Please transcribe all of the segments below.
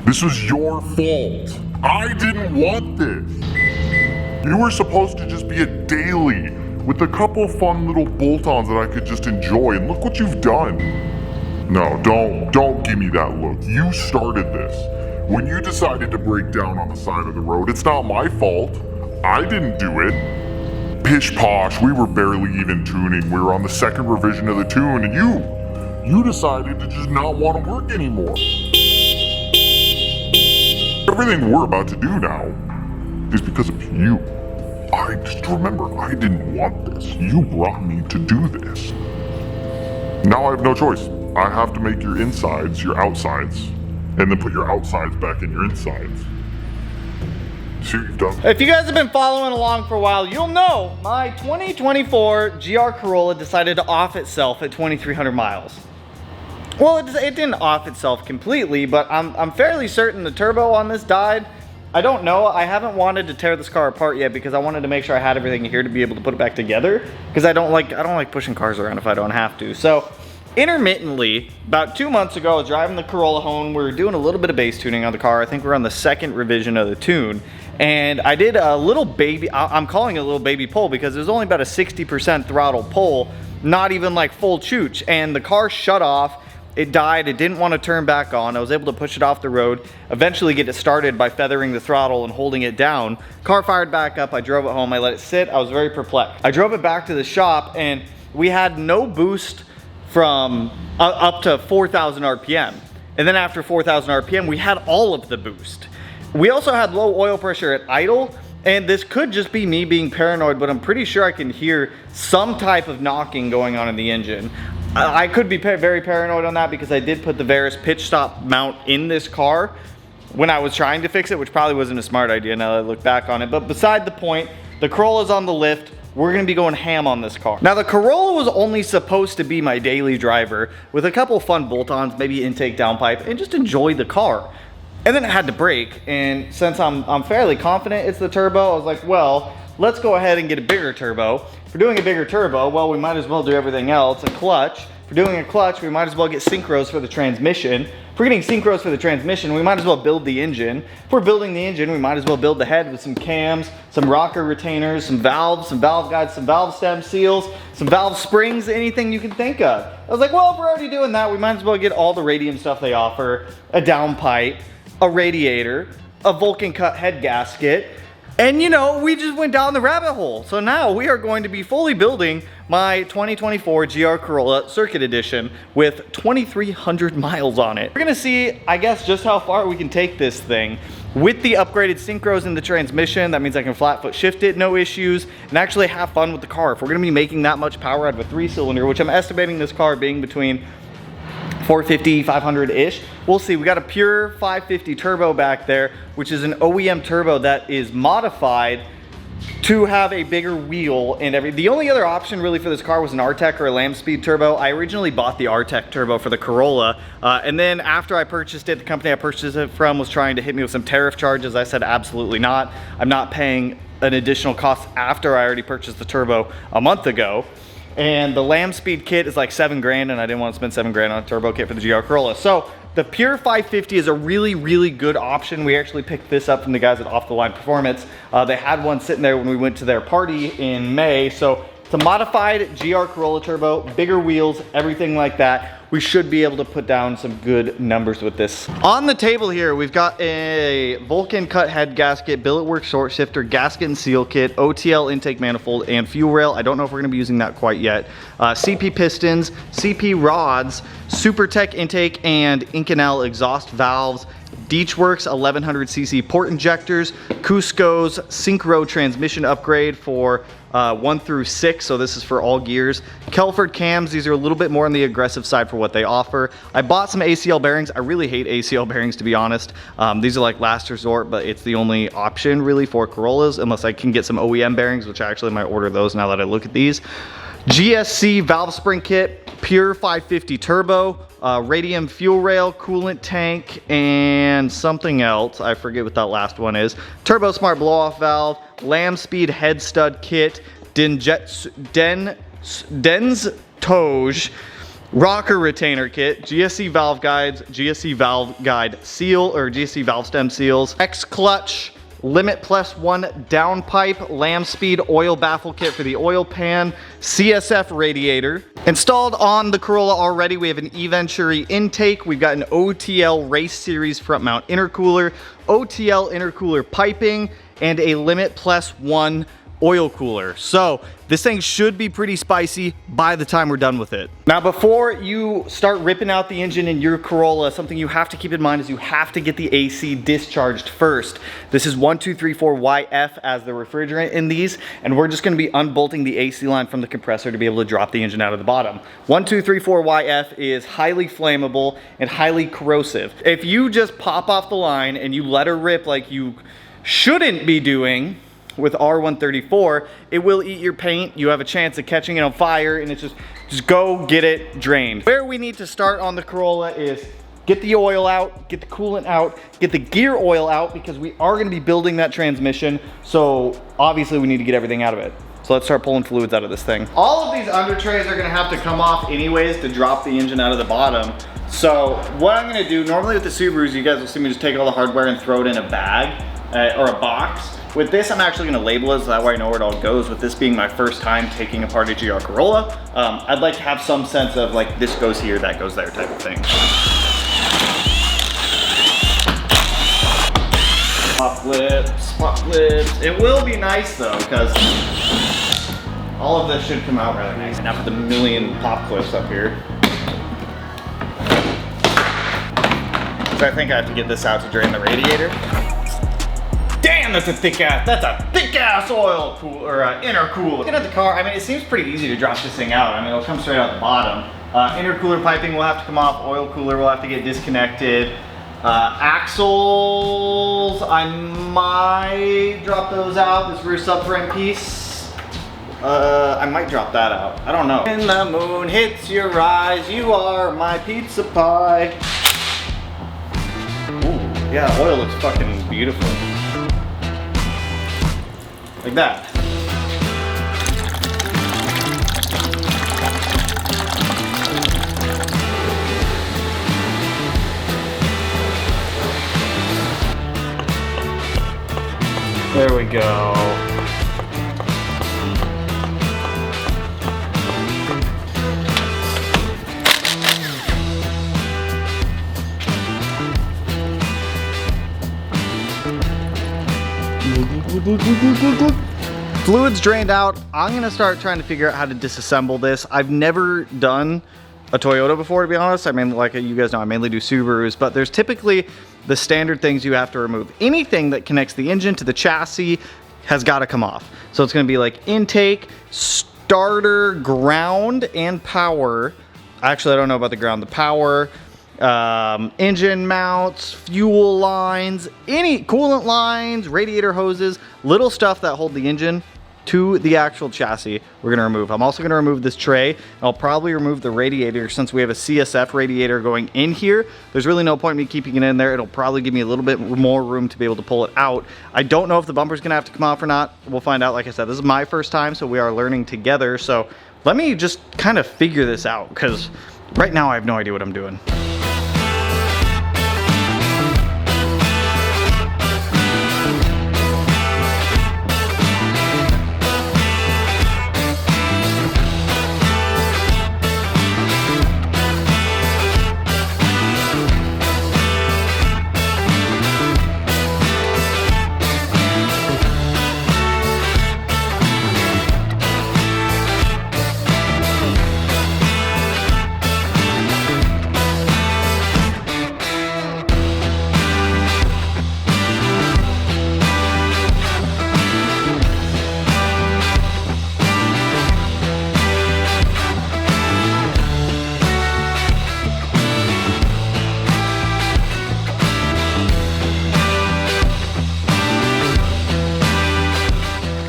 This was your fault. I didn't want this. You were supposed to just be a daily with a couple fun little bolt-ons that I could just enjoy, and look what you've done. No, don't give me that look. You started this. When you decided to break down on the side of the road, it's not my fault. I didn't do it. Pish posh, we were barely even tuning. We were on the second revision of the tune, and you decided to just not want to work anymore. Everything we're about to do now is because of you. I just remember, I didn't want this. You brought me to do this. Now I have no choice. I have to make your insides your outsides, and then put your outsides back in your insides. See what you've done? If you guys have been following along for a while, you'll know my 2024 GR Corolla decided to off itself at 2,300 miles. Well, it didn't off itself completely, but I'm fairly certain the turbo on this died. I don't know. I haven't wanted to tear this car apart yet because I wanted to make sure I had everything here to be able to put it back together, because I don't like pushing cars around if I don't have to. So intermittently, about 2 months ago, I was driving the Corolla home. We were doing a little bit of bass tuning on the car. I think we're on the second revision of the tune. And I did a little baby, I'm calling it a little baby pull because it was only about a 60% throttle pull, not even like full chooch. And the car shut off. It died, it didn't want to turn back on. I was able to push it off the road, eventually get it started by feathering the throttle and holding it down. Car fired back up, I drove it home, I let it sit, I was very perplexed. I drove it back to the shop and we had no boost from up to 4,000 RPM. And then after 4,000 RPM, we had all of the boost. We also had low oil pressure at idle, and this could just be me being paranoid, but I'm pretty sure I can hear some type of knocking going on in the engine. I could be very paranoid on that because I did put the Veris pitch stop mount in this car when I was trying to fix it, which probably wasn't a smart idea now that I look back on it. But beside the point, the Corolla's on the lift. We're gonna be going ham on this car. Now the Corolla was only supposed to be my daily driver with a couple fun bolt-ons, maybe intake downpipe, and just enjoy the car. And then it had to break, and since I'm fairly confident it's the turbo, I was like, well, let's go ahead and get a bigger turbo. If we're doing a bigger turbo, well, we might as well do everything else. A clutch. If we're doing a clutch, we might as well get synchros for the transmission. If we're getting synchros for the transmission, we might as well build the engine. If we're building the engine, we might as well build the head with some cams, some rocker retainers, some valves, some valve guides, some valve stem seals, some valve springs, anything you can think of. I was like, well, if we're already doing that, we might as well get all the radium stuff they offer, a downpipe, a radiator, a Vulcan cut head gasket, and you know, we just went down the rabbit hole. So now we are going to be fully building my 2024 GR Corolla Circuit Edition with 2,300 miles on it. We're gonna see, I guess, just how far we can take this thing. With the upgraded synchros in the transmission, that means I can flat foot shift it, no issues, and actually have fun with the car. If we're gonna be making that much power out of a 3-cylinder, which I'm estimating this car being between 450, 500-ish. We'll see. We got a pure 550 turbo back there, which is an OEM turbo that is modified to have a bigger wheel and everything. The only other option really for this car was an RTEC or a Lamb Speed turbo. I originally bought the RTEC turbo for the Corolla, and then after I purchased it, the company I purchased it from was trying to hit me with some tariff charges. I said absolutely not. I'm not paying an additional cost after I already purchased the turbo a month ago. And the Lamb Speed kit is like $7 grand, and I didn't want to spend $7 grand on a turbo kit for the GR Corolla. So the pure 550 is a really, really good option. We actually picked this up from the guys at Off the Line Performance. They had one sitting there when we went to their party in May. So it's a modified GR Corolla turbo, bigger wheels, everything like that. We should be able to put down some good numbers with this. On the table here, we've got a Vulcan cut head gasket, billet work short shifter, gasket and seal kit, OTL intake manifold, and fuel rail. I don't know if we're gonna be using that quite yet. CP pistons, CP rods, SuperTech intake and Inconel exhaust valves, Deechworks 1100cc port injectors, Cusco's Synchro transmission upgrade for 1 through 6, so this is for all gears. Kelford cams, these are a little bit more on the aggressive side for what they offer. I bought some ACL bearings. I really hate ACL bearings, to be honest. These are like last resort, but it's the only option really for Corollas, unless I can get some OEM bearings, which I actually might order those now that I look at these. GSC valve spring kit, pure 550 turbo, radium fuel rail, coolant tank, and something else. I forget what that last one is. Turbo Smart blow-off valve, Lamb Speed head stud kit, Den's Toge, rocker retainer kit, GSC valve guides, GSC valve guide seal or GSC valve stem seals, X clutch, limit +1 downpipe, lamb speed oil baffle kit for the oil pan, CSF radiator. Installed on the Corolla already, we have an E-Venturi intake. We've got an OTL race series front mount intercooler, OTL intercooler piping, and a limit +1 oil cooler. So this thing should be pretty spicy by the time we're done with it. Now, before you start ripping out the engine in your Corolla, something you have to keep in mind is you have to get the AC discharged first. This is 1234YF as the refrigerant in these, and we're just gonna be unbolting the AC line from the compressor to be able to drop the engine out of the bottom. 1234YF is highly flammable and highly corrosive. If you just pop off the line and you let her rip like you shouldn't be doing, with R134, it will eat your paint. You have a chance of catching it on fire, and it's just go get it drained. Where we need to start on the Corolla is get the oil out, get the coolant out, get the gear oil out, because we are gonna be building that transmission. So obviously we need to get everything out of it. So let's start pulling fluids out of this thing. All of these under trays are gonna have to come off anyways to drop the engine out of the bottom. So what I'm gonna do, normally with the Subarus, you guys will see me just take all the hardware and throw it in a bag or a box. With this, I'm actually gonna label it so that way I know where it all goes. With this being my first time taking apart a GR Corolla, I'd like to have some sense of like, this goes here, that goes there type of thing. Pop clips, pop clips. It will be nice though, because all of this should come out really nice. Enough of the million pop clips up here. So I think I have to get this out to drain the radiator. Damn, that's a thick ass oil cooler, or intercooler. Looking at the car, I mean, it seems pretty easy to drop this thing out. I mean, it'll come straight out the bottom. Intercooler piping will have to come off. Oil cooler will have to get disconnected. Axles, I might drop those out. This rear subframe piece, I might drop that out. I don't know. When the moon hits your eyes, you are my pizza pie. Ooh, yeah, oil looks fucking beautiful. Like that. There we go. Fluids drained out. I'm gonna start trying to figure out how to disassemble this. I've never done a Toyota before, to be honest. I mean, like you guys know, I mainly do Subarus, but there's typically the standard things you have to remove. Anything that connects the engine to the chassis has got to come off. So it's gonna be like intake, starter, ground, and power. Actually, I don't know about the ground. The power, engine mounts, fuel lines, any coolant lines, radiator hoses, little stuff that hold the engine to the actual chassis, we're gonna remove. I'm also gonna remove this tray. I'll probably remove the radiator since we have a CSF radiator going in here. There's really no point in me keeping it in there. It'll probably give me a little bit more room to be able to pull it out. I don't know if the bumper's gonna have to come off or not. We'll find out. Like I said, this is my first time, so we are learning together. So let me just kind of figure this out, because right now I have no idea what I'm doing.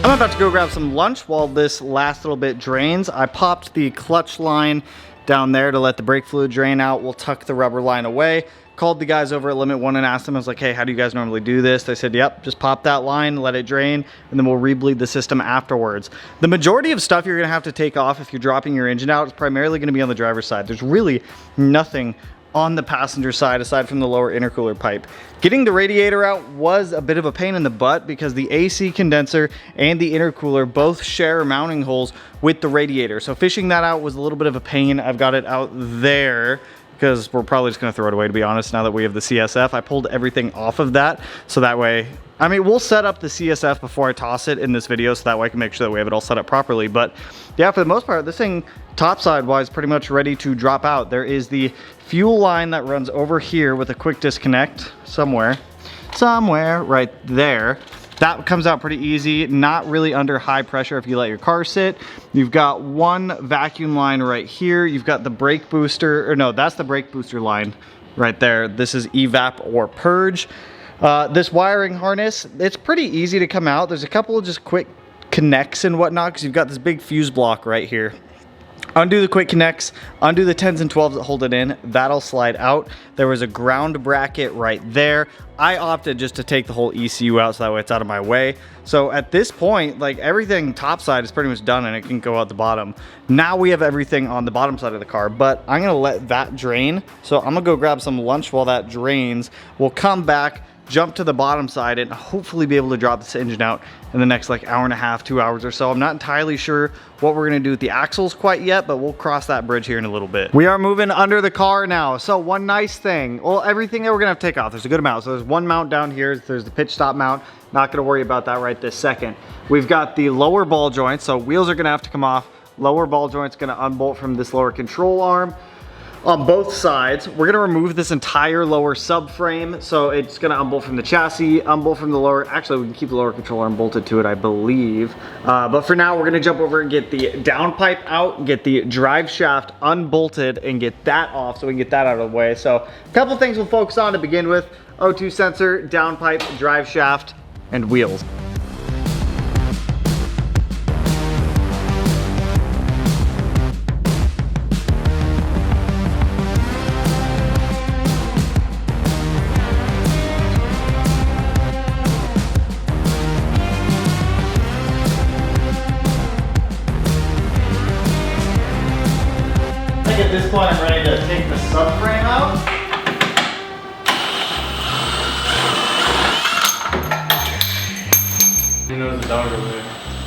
I'm about to go grab some lunch while this last little bit drains. I popped the clutch line down there to let the brake fluid drain out. We'll tuck the rubber line away. called the guys over at Limit 1 and asked them, I was like, hey, how do you guys normally do this? They said, yep, just pop that line, let it drain, and then we'll rebleed the system afterwards. The majority of stuff you're gonna have to take off if you're dropping your engine out is primarily gonna be on the driver's side. There's really nothing on the passenger side aside from the lower intercooler pipe. Getting the radiator out was a bit of a pain in the butt because the AC condenser and the intercooler both share mounting holes with the radiator. So fishing that out was a little bit of a pain. I've got it out there because we're probably just gonna throw it away, to be honest, now that we have the CSF. I pulled everything off of that, so that way, I mean, we'll set up the CSF before I toss it in this video, so that way I can make sure that we have it all set up properly. But yeah, for the most part, this thing, topside wise, pretty much ready to drop out. There is the fuel line that runs over here with a quick disconnect somewhere right there. That comes out pretty easy, not really under high pressure if you let your car sit. You've got one vacuum line right here. You've got the brake booster, or no, that's the brake booster line right there. This is evap or purge. This wiring harness, it's pretty easy to come out. There's a couple of just quick connects and whatnot because you've got this big fuse block right here. Undo the quick connects, undo the 10s and 12s that hold it in, that'll slide out. There was a ground bracket right there. I opted just to take the whole ECU out so that way it's out of my way. So at this point, like everything topside is pretty much done and it can go out the bottom. Now we have everything on the bottom side of the car, but I'm gonna let that drain. So I'm gonna go grab some lunch while that drains. We'll come back, jump to the bottom side and hopefully be able to drop this engine out in the next like hour and a half, 2 hours or so. I'm not entirely sure what we're gonna do with the axles quite yet, but we'll cross that bridge here in a little bit. We are moving under the car now. So one nice thing, well, everything that we're gonna have to take off, there's a good amount. So there's one mount down here, there's the pitch stop mount. Not gonna worry about that right this second. We've got the lower ball joints, so wheels are gonna have to come off. Lower ball joint's gonna unbolt from this lower control arm. On both sides, we're gonna remove this entire lower subframe, so it's gonna unbolt from the chassis, unbolt from the lower, actually we can keep the lower control arm bolted to it, I believe. But for now, we're gonna jump over and get the downpipe out, get the drive shaft unbolted and get that off so we can get that out of the way. So a couple things we'll focus on to begin with: O2 sensor, downpipe, drive shaft, and wheels. At this point, I'm ready to take the subframe out. You know there's a dog over there.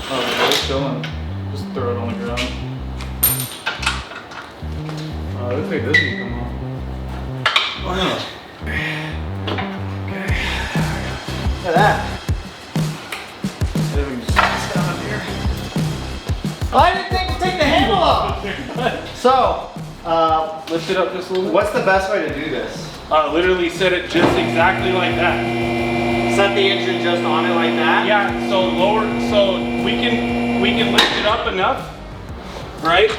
Oh, it's chilling. Just throw it on the ground. Oh, it looks like this can come off. Oh, no. Okay. Look at that. Then we can just pass it down here. Oh, I didn't think to take the handle off. So, Lift it up just a little bit. what's the best way to do this? Literally set it just exactly like that. Set the engine just on it like that? Yeah, so lower, so we can lift it up enough, right?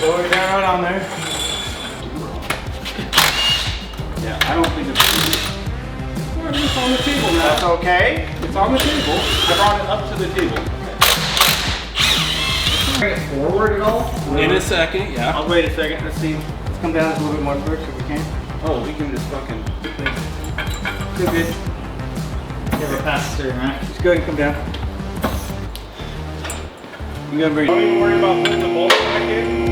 Lower it down right on there. Yeah, I don't think it's on the table now. That's okay. It's on the table. I brought it up to the table. Bring it forward at all? In a second, yeah. I'll wait a second. Let's see. Let's come down a little bit more quick if we can. Oh, we can just fucking. Good, good. Give her a pass steering, right? Just go ahead and come down. You gotta bring. Don't even worry about putting the bolts back in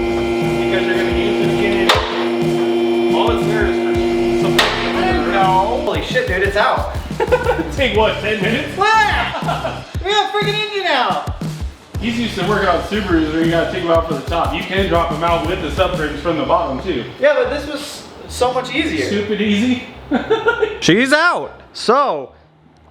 because you're gonna use it again. All it's there is for something. No. Holy shit, dude, it's out. Take what, 10 minutes? Wow! We got a freaking engine out! He's used to working on Subarus where you gotta take them out from the top. You can drop them out with the subframes from the bottom too. Yeah, but this was so much easier. Stupid easy. She's out. So,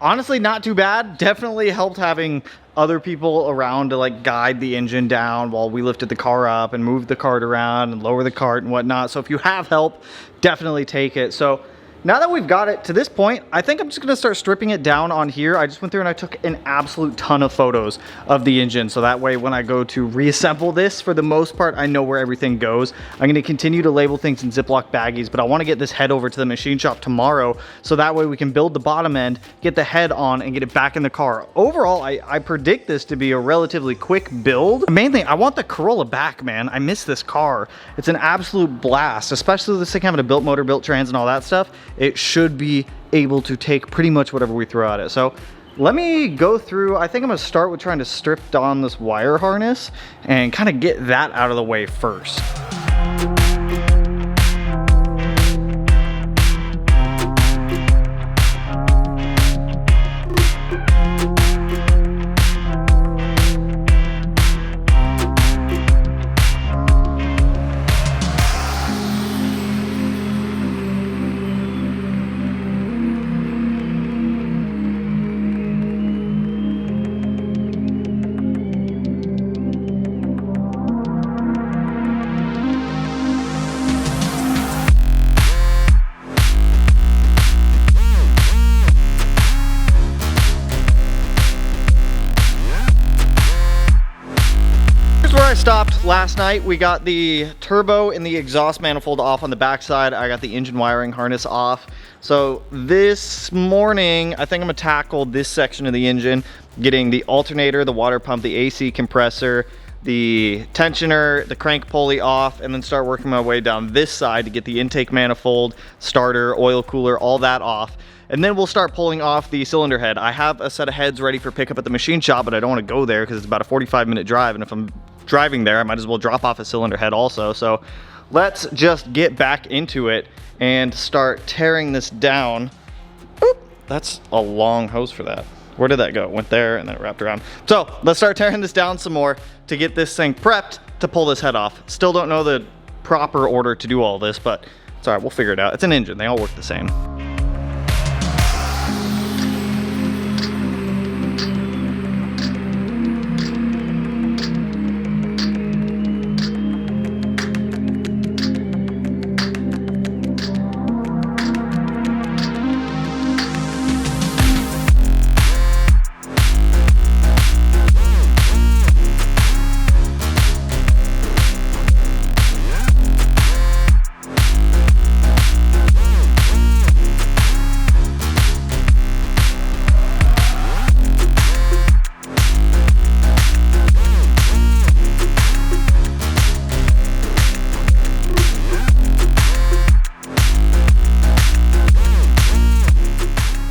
honestly, not too bad. Definitely helped having other people around to like guide the engine down while we lifted the car up and moved the cart around and lower the cart and whatnot. So if you have help, definitely take it. So now that we've got it to this point, I think I'm just gonna start stripping it down on here. I just went through and I took an absolute ton of photos of the engine. So that way when I go to reassemble this, for the most part, I know where everything goes. I'm gonna continue to label things in Ziploc baggies, but I wanna get this head over to the machine shop tomorrow. So that way we can build the bottom end, get the head on, and get it back in the car. Overall, I predict this to be a relatively quick build. The main thing, I want the Corolla back, man. I miss this car. It's an absolute blast, especially with this thing having a built motor, built trans, and all that stuff. It should be able to take pretty much whatever we throw at it. So let me go through. I think I'm gonna start with trying to strip down this wire harness and kind of get that out of the way first. I stopped last night. We got the turbo and the exhaust manifold off on the backside. I got the engine wiring harness off. So this morning, I think I'm gonna tackle this section of the engine, getting the alternator, the water pump, the AC compressor, the tensioner, the crank pulley off, and then start working my way down this side to get the intake manifold, starter, oil cooler, all that off. And then we'll start pulling off the cylinder head. I have a set of heads ready for pickup at the machine shop, but I don't want to go there because it's about a 45-minute drive. And if I'm driving there, I might as well drop off a cylinder head also. So let's just get back into it and start tearing this down. Oop, that's a long hose for that. Where did that go? Went there and then it wrapped around. So let's start tearing this down some more to get this thing prepped to pull this head off. Still don't know the proper order to do all this, but it's all right, we'll figure it out. It's an engine, they all work the same.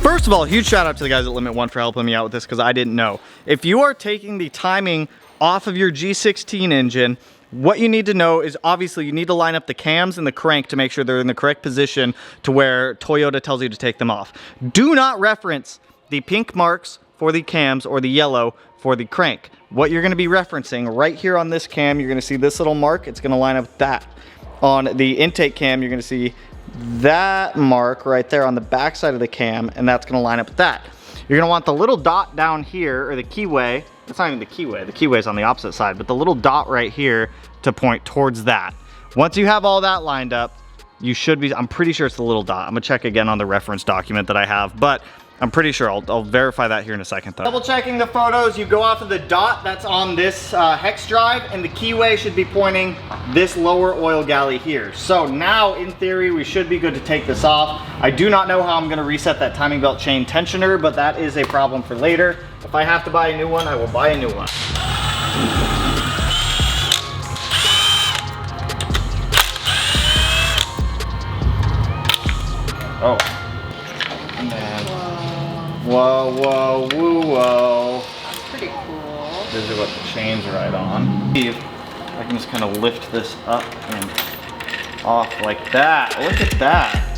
First of all, huge shout out to the guys at Limit One for helping me out with this because I didn't know. If you are taking the timing off of your G16 engine, what you need to know is obviously you need to line up the cams and the crank to make sure they're in the correct position to where Toyota tells you to take them off. Do not reference the pink marks for the cams or the yellow for the crank. What you're gonna be referencing right here on this cam, you're gonna see this little mark, it's gonna line up with that. On the intake cam, you're gonna see that mark right there on the back side of the cam, and that's gonna line up with that. You're gonna want the little dot down here, or the keyway. It's not even the keyway's on the opposite side, but the little dot right here to point towards that. Once you have all that lined up, you should be, I'm pretty sure it's the little dot. I'm gonna check again on the reference document that I have, but I'm pretty sure I'll verify that here in a second though. Double checking the photos, you go off of the dot that's on this hex drive, and the keyway should be pointing this lower oil galley here. So now in theory, we should be good to take this off. I do not know how I'm gonna reset that timing belt chain tensioner, but that is a problem for later. If I have to buy a new one, I will buy a new one. Oh. Whoa, whoa, woo, whoa. That's pretty cool. This is what the chain's right on. See if I can just kind of lift this up and off like that. Look at that.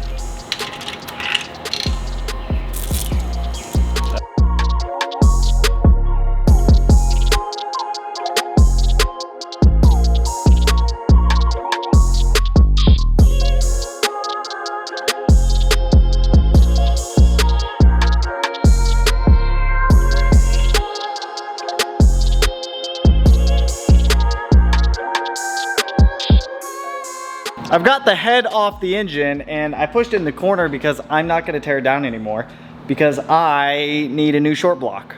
I've got the head off the engine and I pushed it in the corner because I'm not gonna tear it down anymore because I need a new short block.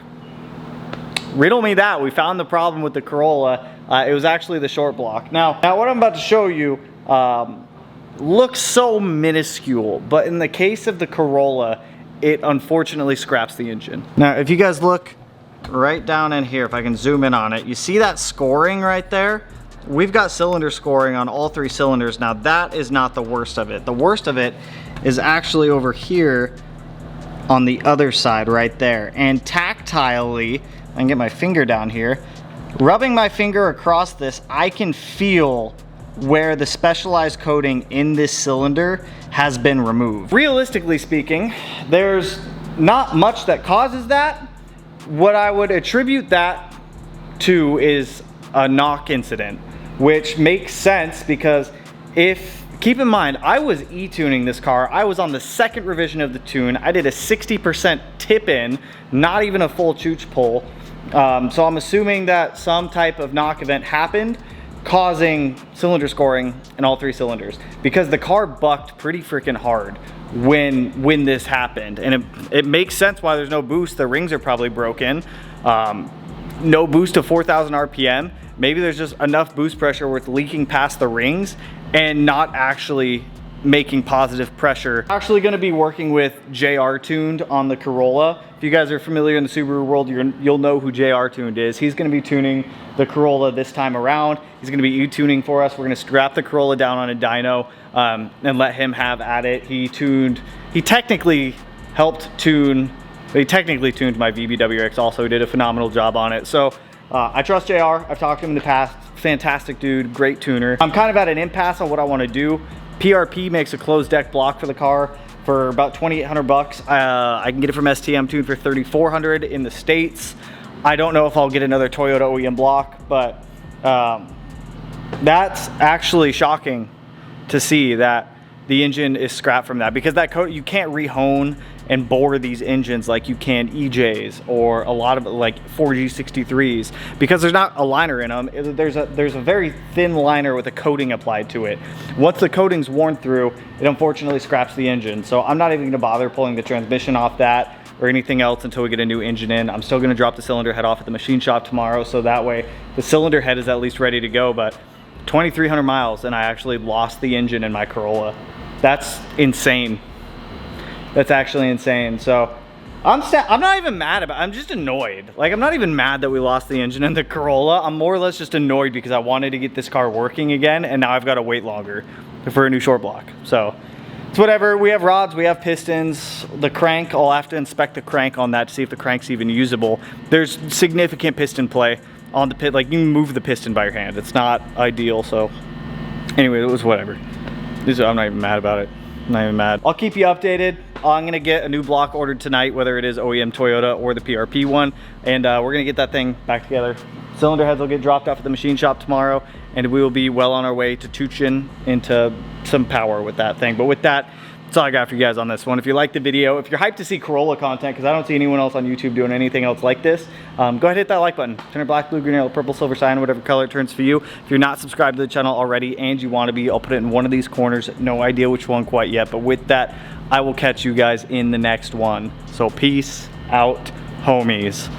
Riddle me that, we found the problem with the Corolla. It was actually the short block. Now what I'm about to show you looks so minuscule, but in the case of the Corolla, it unfortunately scraps the engine. Now, if you guys look right down in here, if I can zoom in on it, you see that scoring right there? We've got cylinder scoring on all 3 cylinders. Now, that is not the worst of it. The worst of it is actually over here on the other side right there. And tactilely, I can get my finger down here, rubbing my finger across this, I can feel where the specialized coating in this cylinder has been removed. Realistically speaking, there's not much that causes that. What I would attribute that to is a knock incident, which makes sense because keep in mind, I was e-tuning this car. I was on the 2nd revision of the tune. I did a 60% tip in, not even a full chooch pull. So I'm assuming that some type of knock event happened, causing cylinder scoring in all 3 cylinders, because the car bucked pretty freaking hard when this happened. And it makes sense why there's no boost. The rings are probably broken. No boost to 4,000 RPM. Maybe there's just enough boost pressure where it's leaking past the rings and not actually making positive pressure. Actually going to be working with JR Tuned on the Corolla. If you guys are familiar in the Subaru world, you'll know who JR Tuned is. He's going to be tuning the Corolla this time around. He's going to be e-tuning for us. We're going to strap the Corolla down on a dyno and let him have at it. He technically tuned my VBWX also. He did a phenomenal job on it. So I trust JR. I've talked to him in the past. Fantastic dude, great tuner. I'm kind of at an impasse on what I want to do. PRP makes a closed deck block for the car for about 2,800 bucks. I can get it from STM Tuned for 3,400 in the States. I don't know if I'll get another Toyota OEM block, but that's actually shocking to see that the engine is scrapped from that, because that coat, you can't rehone and bore these engines like you can EJs or a lot of like 4G63s, because there's not a liner in them. There's a very thin liner with a coating applied to it. Once the coating's worn through, it unfortunately scraps the engine. So I'm not even gonna bother pulling the transmission off that or anything else until we get a new engine in. I'm still gonna drop the cylinder head off at the machine shop tomorrow, so that way the cylinder head is at least ready to go. But 2,300 miles and I actually lost the engine in my Corolla. That's insane. That's actually insane. So I'm not even mad about it. I'm just annoyed. Like, I'm not even mad that we lost the engine in the Corolla. I'm more or less just annoyed because I wanted to get this car working again, and now I've got to wait longer for a new short block. So it's whatever. We have rods, we have pistons. The crank, I'll have to inspect the crank on that to see if the crank's even usable. There's significant piston play on the pit. Like, you can move the piston by your hand. It's not ideal. So anyway, it was whatever. I'm not even mad about it. I'm not even mad. I'll keep you updated. I'm gonna get a new block ordered tonight, whether it is OEM Toyota or the PRP one, and we're gonna get that thing back together. Cylinder heads will get dropped off at the machine shop tomorrow, and we will be well on our way to tuning into some power with that thing. But with that, that's all I got for you guys on this one. If you liked the video, if you're hyped to see Corolla content, because I don't see anyone else on YouTube doing anything else like this, go ahead and hit that like button. Turn it black, blue, green, yellow, purple, silver sign, whatever color it turns for you. If you're not subscribed to the channel already and you want to be, I'll put it in one of these corners. No idea which one quite yet, but with that, I will catch you guys in the next one. So peace out, homies.